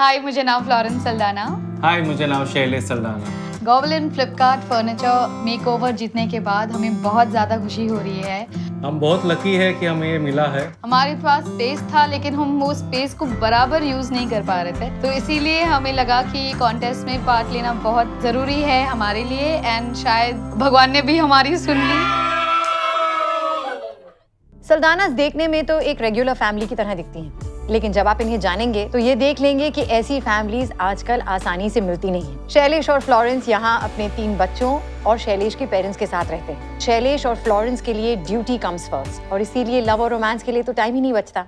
हाय, मुझे नाम Florence Saldanha. Hi, मुझे नाम शैलेश सल्दाना। गॉबलिन फ्लिपकार्ट फर्नीचर मेकओवर जीतने के बाद हमें बहुत ज़्यादा खुशी हो रही है। हम बहुत लकी है कि हमें ये मिला है। हमारे पास स्पेस था लेकिन हम वो स्पेस को बराबर यूज़ नहीं कर पा रहे थे, तो इसीलिए हमें लगा कि कॉन्टेस्ट में पार्ट लेना बहुत ज़रूरी है हमारे लिए एंड शायद भगवान ने भी हमारी सुन ली। सल्दानास देखने में तो एक रेगुलर फैमिली की तरह दिखती हैं, लेकिन जब आप इन्हें जानेंगे तो ये देख लेंगे कि ऐसी फैमिलीज आजकल आसानी से मिलती नहीं हैं। शैलेश और फ्लोरेंस यहाँ अपने 3 बच्चों और शैलेश के पेरेंट्स के साथ रहते हैं। शैलेश और फ्लोरेंस के लिए ड्यूटी कम्स फर्स्ट और इसीलिए लव और रोमांस के लिए तो टाइम ही नहीं बचता।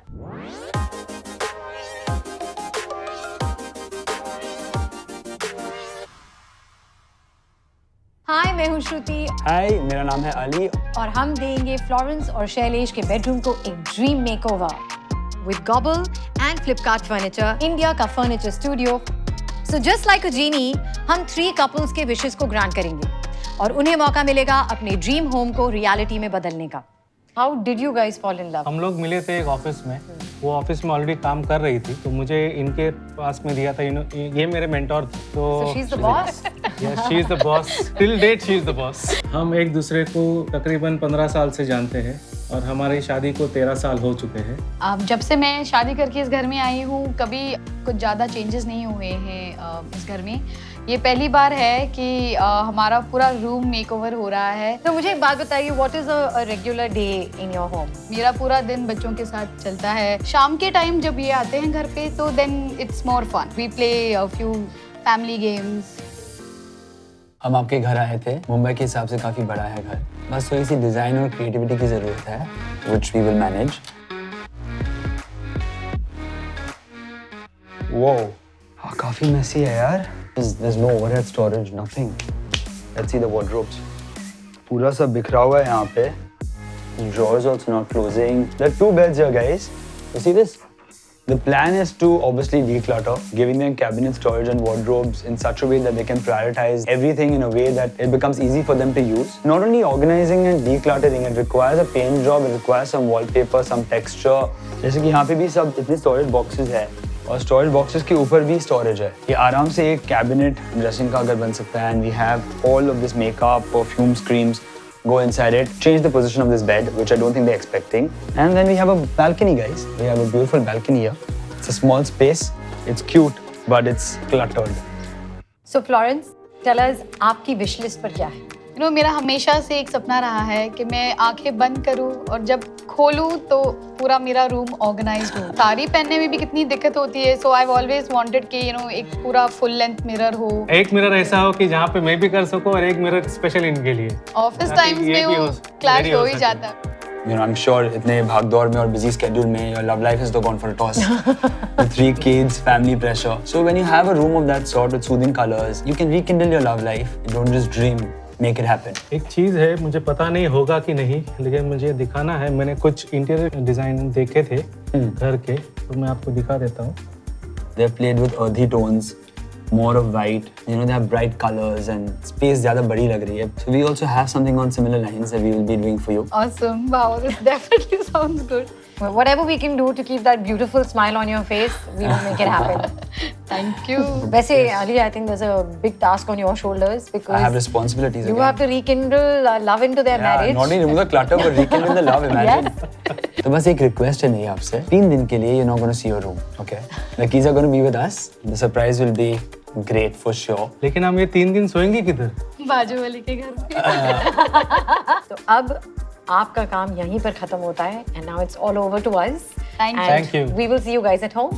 हाय, मैं हूँ श्रुति। हाय, मेरा नाम है अली। और हम देंगे फ्लोरेंस और शैलेश के बेडरूम को एक dream makeover with Gobble and Flipkart Furniture, India का furniture studio. So just like a genie, हम 3 couples के विशेस को ग्रांट करेंगे और उन्हें मौका मिलेगा अपने ड्रीम होम को रियलिटी में बदलने का। How did you guys fall in love? हम लोग मिले थे एक ऑफिस में। वो ऑफिस में ऑलरेडी काम कर रही थी, तो मुझे इनके पास में दिया था। ये मेरे मेंटोर थे। तो So she's the boss? Yes, she is the boss. Till date, she is the boss. हम एक दूसरे को तकरीबन 15 साल से जानते हैं और हमारी शादी को 13 साल हो चुके हैं। अब जब से मैं शादी करके इस घर में आई हूँ, कभी कुछ ज़्यादा चेंजेस नहीं हुए हैं इस घर में। ये पहली बार है कि हमारा पूरा रूम मेकओवर हो रहा है। तो मुझे एक बात बताइए, what is a regular day in your home? मेरा पूरा दिन बच्चों के साथ चलता है। शाम के टाइम जब ये आते हैं घर पे तो then it's more fun. We play a few family games. हम आपके घर आए थे। मुंबई के हिसाब से काफी बड़ा है घर, बस थोड़ी सी डिजाइन और क्रिएटिविटी की जरूरत है, which we will manage. Whoa, हाँ काफी messy है यार। There's no overhead storage, nothing. Let's see the wardrobes. पूरा सब बिखरा हुआ है यहाँ पे। Drawers also not closing. There are 2 beds here, guys. You see this? The plan is to obviously declutter, giving them cabinet storage and wardrobes in such a way that they can prioritize everything in a way that it becomes easy for them to use. Not only organizing and decluttering, it requires a paint job, it requires some wallpaper, some texture. जैसे कि यहाँ पे भी सब इतने storage boxes है और storage boxes के ऊपर भी storage है। ये आराम से एक cabinet dressing का अगर बन सकता है, and we have all of this makeup, perfumes, creams. Go inside it, change the position of this bed, which I don't think they're expecting. And then we have a balcony, guys. We have a beautiful balcony here. It's a small space. It's cute, but it's cluttered. So Florence, tell us आपकी wish list पर क्या है? मेरा हमेशा से एक सपना रहा है कि मैं आंखें बंद करूं और जब खोलूं तो पूरा मेरा रूम ऑर्गेनाइज्ड हो। साड़ी पहनने में भी कितनी दिक्कत होती है, सो आई ऑलवेज वांटेड कि एक पूरा फुल लेंथ मिरर हो। एक मिरर ऐसा हो कि जहाँ पे मैं भी कर सकूँ और एक मिरर स्पेशल इनके लिए। ऑफिस टाइम्स में वो क्लैश हो ही जाता। You know, I'm sure इतने भागदौड़ में और busy schedule में your love life has gone for a toss. With 3 kids, family pressure. So when you have a room of that sort with soothing colors, you can rekindle your love life. You don't just dream. Make it happen. एक चीज़ है, मुझे पता नहीं होगा कि नहीं, लेकिन मुझे दिखाना है। मैंने कुछ इंटीरियर डिजाइन देखे थे घर के, तो मैं आपको दिखा देता हूँ। They've played with earthy tones, more of white. You know, they have bright colors and space ज़्यादा बड़ी लग रही है. So we also have something on similar lines that we will be doing for you. Awesome! Wow, this definitely sounds good. Whatever we can do to keep that beautiful smile on your face, we will make it happen. Thank you. वैसे Ali, I think there's a big task on your shoulders because I have responsibilities you again. have to rekindle love into their marriage. Not only remove the clutter, but rekindle the love. Imagine. तो बस एक request है मेरी आपसे, 3 दिन के लिए you're not going to see your room, okay? The keys are going to be with us. The surprise will be great for sure. लेकिन हम ये 3 दिन सोएंगे किधर? बाजू वाले के घर पे। तो अब आपका काम यहीं पर खत्म होता है and now it's all over to us. Thank you. We will see you guys at home.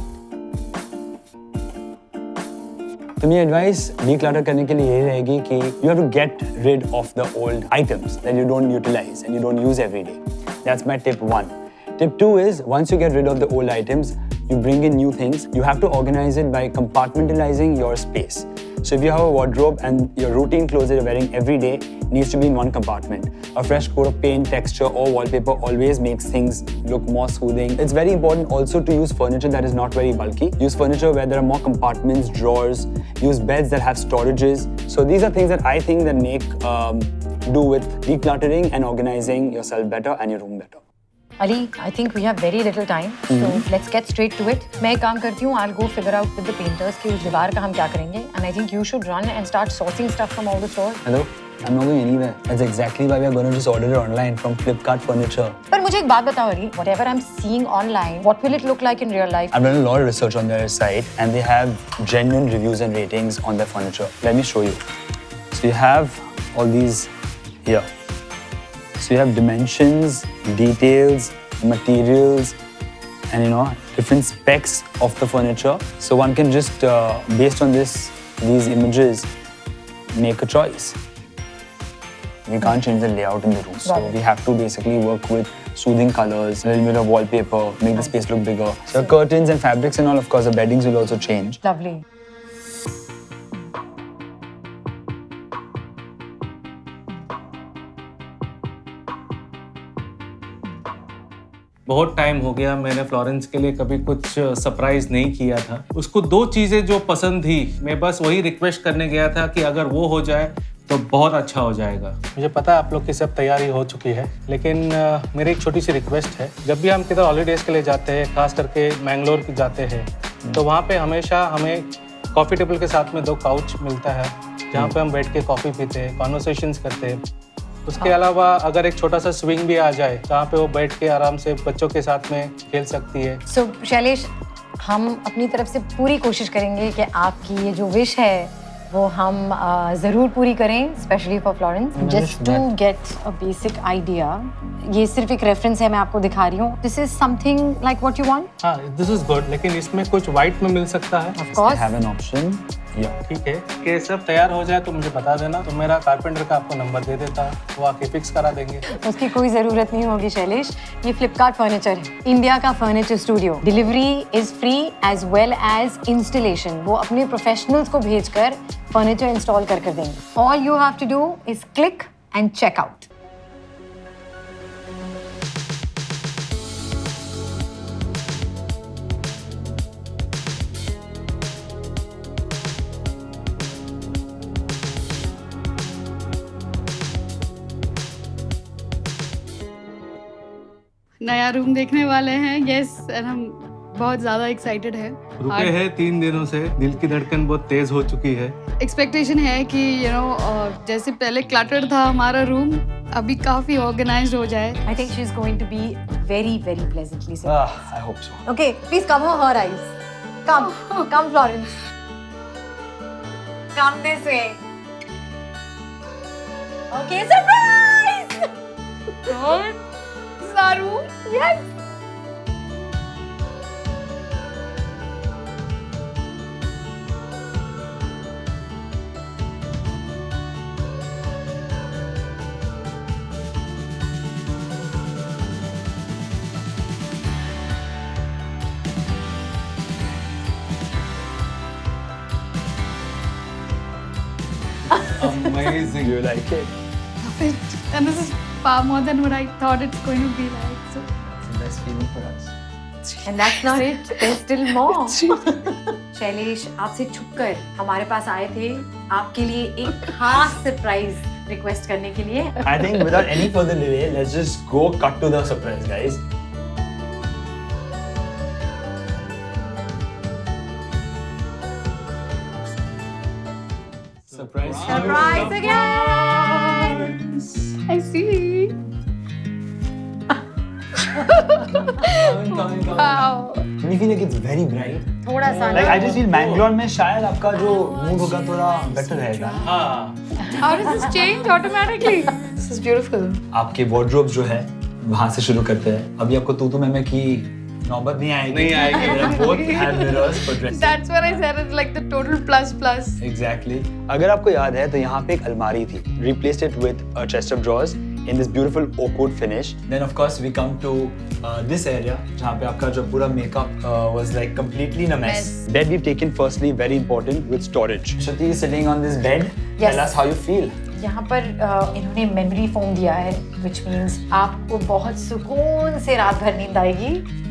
तो मेरी एडवाइस declutter करने के लिए यही रहेगी कि you have to get rid of the old items that you don't utilize and you don't use every day. That's my tip 1. Tip 2 is once you get rid of the old items, you bring in new things. You have to organize it by compartmentalizing your space. So if you have a wardrobe and your routine clothes that you're wearing every day needs to be in one compartment. A fresh coat of paint, texture or wallpaper always makes things look more soothing. It's very important also to use furniture that is not very bulky. Use furniture where there are more compartments, drawers. Use beds that have storages. So these are things that I think that make do with decluttering and organizing yourself better and your room better. Ali, I think we have very little time, so let's get straight to it. मैं एक काम करती हूँ, I'll go figure out with the painters कि उस दीवार का हम क्या करेंगे, and I think you should run and start sourcing stuff from all the stores. Hello? I'm not going anywhere. That's exactly why we are going to just order it online from Flipkart Furniture. पर मुझे एक बात बताओ Ali, whatever I'm seeing online, what will it look like in real life? I've done a lot of research on their site and they have genuine reviews and ratings on their furniture. Let me show you. So you have all these here. So you have dimensions, details, materials, and you know, different specs of the furniture. So one can just, based on these images, make a choice. We can't change the layout in the room. So we have to basically work with soothing colors, a little bit of wallpaper, make the space look bigger. So curtains and fabrics and all, of course, the beddings will also change. Lovely. बहुत time हो गया, मैंने Florence के लिए कभी कुछ surprise नहीं किया था। उसको 2 चीजें जो पसंद थी, मैं बस वही रिक्वेस्ट करने गया था कि अगर वो हो जाए तो बहुत अच्छा हो जाएगा। मुझे पता है आप लोग की सब तैयारी हो चुकी है, लेकिन मेरी एक छोटी सी रिक्वेस्ट है। जब भी हम किधर हॉलीडेज के लिए जाते हैं, खास करके मैंगलोर जाते हैं, तो वहाँ पे हमेशा हमें कॉफ़ी टेबल के साथ में 2 काउच मिलता है, जहाँ पे हम बैठ के कॉफ़ी पीते हैं, कॉन्वर्सेशंस करते हैं। उसके अलावा अगर एक छोटा सा स्विंग भी आ जाए, जहाँ पे वो बैठ के आराम से बच्चों के साथ में खेल सकती है। So शैलेश, हम अपनी तरफ से पूरी कोशिश करेंगे कि आपकी ये जो विश है वो हम ज़रूर पूरी करें, specially for Florence. Just to get a basic idea, ये सिर्फ एक रेफरेंस है, मैं आपको दिखा रही हूँ। This is something like what you want. हाँ, दिस इज गुड, लेकिन इसमें कुछ व्हाइट में मिल सकता है। Of course Have an option. Yeah. ठीक है कि सब तैयार हो जाए तो मुझे बता देना, तो मेरा कारपेंटर का आपको नंबर दे देता, वो आके फिक्स करा देंगे। उसकी कोई ज़रूरत नहीं होगी शैलेश, ये फ्लिपकार्ट फर्नीचर है, इंडिया का furniture studio. Delivery is free as well as installation. वो अपने प्रोफेशनल्स को भेजकर फर्नीचर इंस्टॉल कर देंगे। All you have to do is click and check out. नया रूम देखने वाले हैं, यस, और हम बहुत ज़्यादा एक्साइटेड है। रुके हैं 3 दिनों से, दिल की धड़कन बहुत तेज हो चुकी है। एक्सपेक्टेशन है कि जैसे पहले क्लटर्ड था हमारा रूम, अभी काफ़ी ऑर्गेनाइज्ड हो जाए। I think she's going to be very, very pleasantly surprised. I hope so. Okay, please cover her eyes. Come, come, Florence. Come this way. Okay, surprise! God, this is our room. Yes. Amazing. You like it? Perfect. And this is far more than what I thought it's going to be like. So, It's the best feeling for us. And that's not it. There's still more. Shailesh आपसे छुपकर हमारे पास आए थे आपके लिए एक खास surprise request करने के लिए। I think without any further delay, let's just go cut to the surprise, guys. Surprise. Surprise again! I see. Wow. Do you feel like it's very bright? थोड़ा सा Like I ना। just feel Bangalore में शायद आपका जो mood होगा थोड़ा better रहेगा। हाँ, How does this change automatically? This is beautiful. आपके wardrobes जो है वहाँ से शुरू करते हैं। अभी आपको तू मैं की नौबत नहीं आएगी। नहीं आएगी। We have both have mirrors for dressing. That's what I said. It's like the total plus. Exactly. अगर आपको याद है तो यहाँ पे एक अलमारी थी. Replaced it with a chest of drawers in this beautiful oak wood finish. Then of course we come to this area जहाँ पे आपका जो पूरा makeup was like completely in a mess. Bed we've taken firstly very important with storage. Shruti is sitting on this bed. Yes. Tell us how you feel. यहाँ पर इन्होंने memory foam दिया है, which means आपको बहुत सुकून से रात भर नींद आएगी।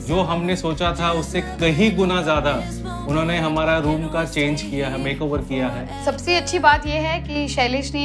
जो हमने सोचा था उससे कहीं गुना ज्यादा उन्होंने हमारा रूम का चेंज किया है, मेकओवर किया है। सबसे अच्छी बात यह है कि शैलेश ने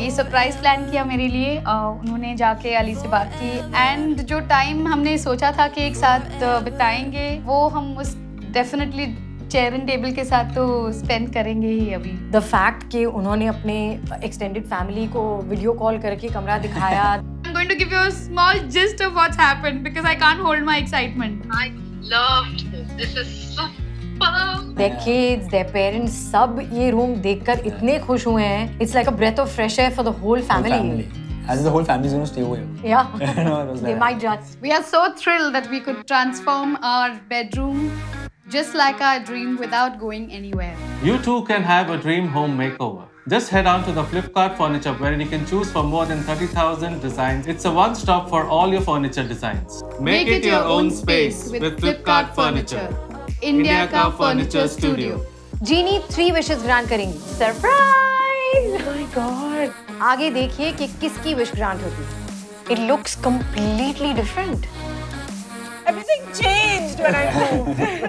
ये सरप्राइज प्लान किया मेरे लिए। उन्होंने जाके अली से बात की एंड जो टाइम हमने सोचा था कि एक साथ बिताएंगे वो हम उस डेफिनेटली चेयर एंड टेबल के साथ तो स्पेंड करेंगे ही अभी। द फैक्ट कि उन्होंने अपने एक्सटेंडेड फैमिली को वीडियो कॉल करके कमरा दिखाया। I'm going to give you a small gist of what's happened because I can't hold my excitement. I loved this. This is superb. Their kids, their parents, सब ये room देखकर इतने खुश हुए हैं। It's like a breath of fresh air for the whole family. As the whole family is going to stay over here. Yeah. No, it was They like might just. We are so thrilled that we could transform our bedroom just like our dream without going anywhere. You too can have a dream home makeover. Just head on to the Flipkart Furniture where you can choose from more than 30,000 designs. It's a one-stop for all your furniture designs. Make it your own space with Flipkart Furniture. India का furniture studio. जीनी 3 wishes grant करेंगी। Surprise! Oh my God! आगे देखिए कि किसकी wish grant होती है। It looks completely different. Everything changed when I moved.